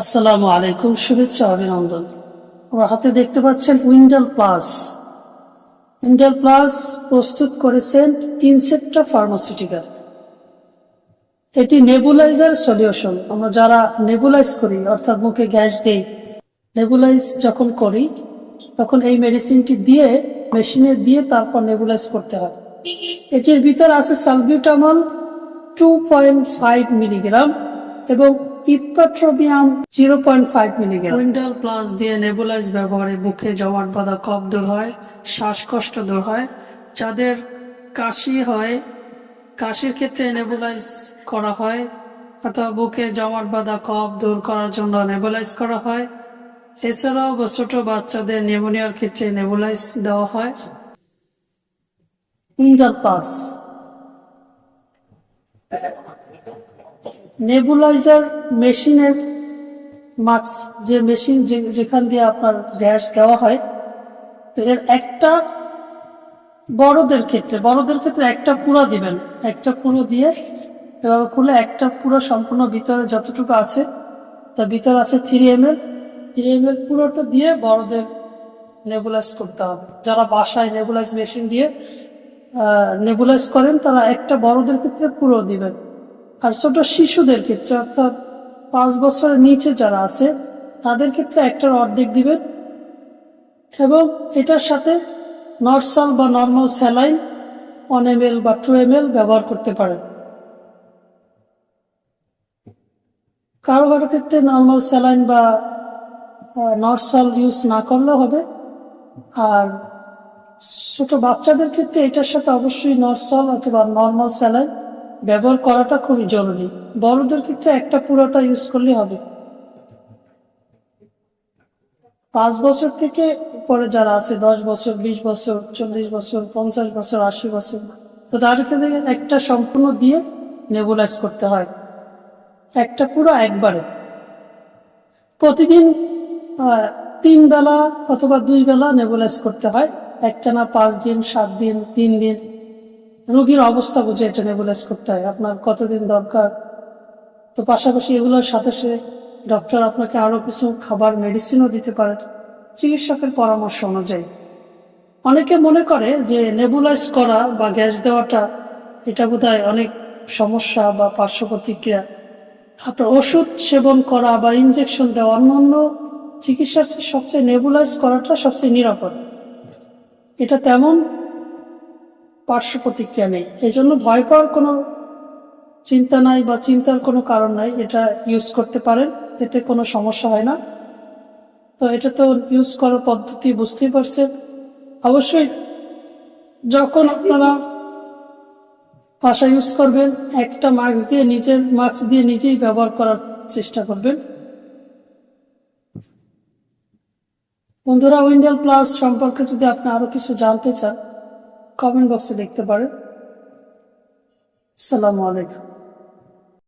আসসালামু আলাইকুম, শুভেচ্ছা অভিনন্দন। আমার হাতে দেখতে পাচ্ছেন উইন্ডাল প্লাস। উইন্ডাল প্লাস প্রস্তুত করেছেন ইনসেপ্টা ফার্মাসিউটিক্যাল। এটি নেবুলাইজার সলিউশন। আমরা যারা নেবুলাইজ করি, অর্থাৎ মুখে গ্যাস দেই, নেবুলাইজ যখন করি তখন এই মেডিসিনটি দিয়ে মেশিনে দিয়ে তারপর নেবুলাইজ করতে হয়। এটির ভিতর আছে সালবিউটামল 2.5 মিলিগ্রাম এবং ইপ্রাট্রোবিয়াম 0.5 মিলিগ্রাম। উইন্ডাল প্লাস দিয়ে নেবুলাইজ ব্যবহারে বুকে জমাট বাঁধা কফ দূর হয়, শ্বাসকষ্ট দূর হয়। যাদের কাশি হয়, কাশির ক্ষেত্রে নেবুলাইজ করা হয়, অথবা বুকে জমাট বাঁধা কফ দূর করার জন্য নেবুলাইজ করা হয়। এছাড়াও ছোট বাচ্চাদের নিউমোনিয়ার ক্ষেত্রে নেবুলাইজ দেওয়া হয়। উইন্ডাল প্লাস নেবুলাইজার মেশিনের মাস্ক, যে মেশিন যেখান দিয়ে আপনার গ্যাস দেওয়া হয়, তো এর একটা বড়দের ক্ষেত্রে একটা পুরো দিবেন। একটা পুরো দিয়ে এভাবে খুলে একটা পুরো সম্পূর্ণ ভিতরে যতটুকু আছে তার ভিতরে আছে 3 ml পুরোটা দিয়ে বড়দের নেবুলাইজ করতে হবে। যারা বাসায় নেবুলাইজ মেশিন দিয়ে নেবুলাইজ করেন তারা একটা বড়দের ক্ষেত্রে পুরো দিবেন। আর ছোট শিশুদের ক্ষেত্রে, অর্থাৎ 5 বছরের নিচে যারা আছে তাদের ক্ষেত্রে একটার অর্ধেক দিবেন এবং এটার সাথে নরসাল বা নর্মাল স্যালাইন 1 ml বা 2 ml ব্যবহার করতে পারেন। কারো কারো ক্ষেত্রে নর্মাল স্যালাইন বা নরসাল ইউজ না করলেও হবে। আর ছোট বাচ্চাদের ক্ষেত্রে এটার সাথে অবশ্যই নরসাল অথবা নর্মাল স্যালাইন ব্যবহার করাটা খুবই জরুরি। বড়দের ক্ষেত্রে একটা পুরোটা ইউজ করলে হবে। 5 বছর থেকে পরে যারা আছে, 10 বছর, 20 বছর, 40 বছর, 50 বছর, 80 বছর, তো তাদের ক্ষেত্রে একটা সম্পূর্ণ দিয়ে নেবুলাইজ করতে হয়, একটা পুরো একবারে। প্রতিদিন 3 বেলা অথবা 2 বেলা নেবুলাইজ করতে হয়। একটানা 5 দিন, 7 দিন, 3 দিন, রোগীর অবস্থা বুঝে এটা নেবুলাইজ করতে হয়, আপনার কতদিন দরকার। তো পাশাপাশি এগুলোর সাথে সাথে ডক্টর আপনাকে আরো কিছু খাবার, মেডিসিনও দিতে পারে চিকিৎসকের পরামর্শ অনুযায়ী। অনেকে মনে করে যে নেবুলাইজ করা বা গ্যাস দেওয়াটা এটা বোধহয় অনেক সমস্যা বা পার্শ্ব প্রতিক্রিয়া। আপনার ওষুধ সেবন করা বা ইনজেকশন দেওয়া অন্য চিকিৎসার চেয়ে সবচেয়ে নেবুলাইজ করাটা সবচেয়ে নিরাপদ। এটা তেমন পার্শ্ব প্রতিক্রিয়া নেই, এই জন্য ভয় পাওয়ার কোনো চিন্তা নাই বা চিন্তার কোনো কারণ নাই। এটা ইউজ করতে পারেন, এতে কোনো সমস্যা হয় না। তো এটা তো ইউজ করার পদ্ধতি বুঝতেই পারছেন। অবশ্যই যখন আপনারা ভাষা ইউজ করবেন, একটা মাস্ক দিয়ে নিজেই ব্যবহার করার চেষ্টা করবেন। বন্ধুরা, উইন্ডাল প্লাস সম্পর্কে যদি আপনি আরো কিছু জানতে চান, কমেন্ট বক্সে লিখতে পারেন। আসসালামু আলাইকুম।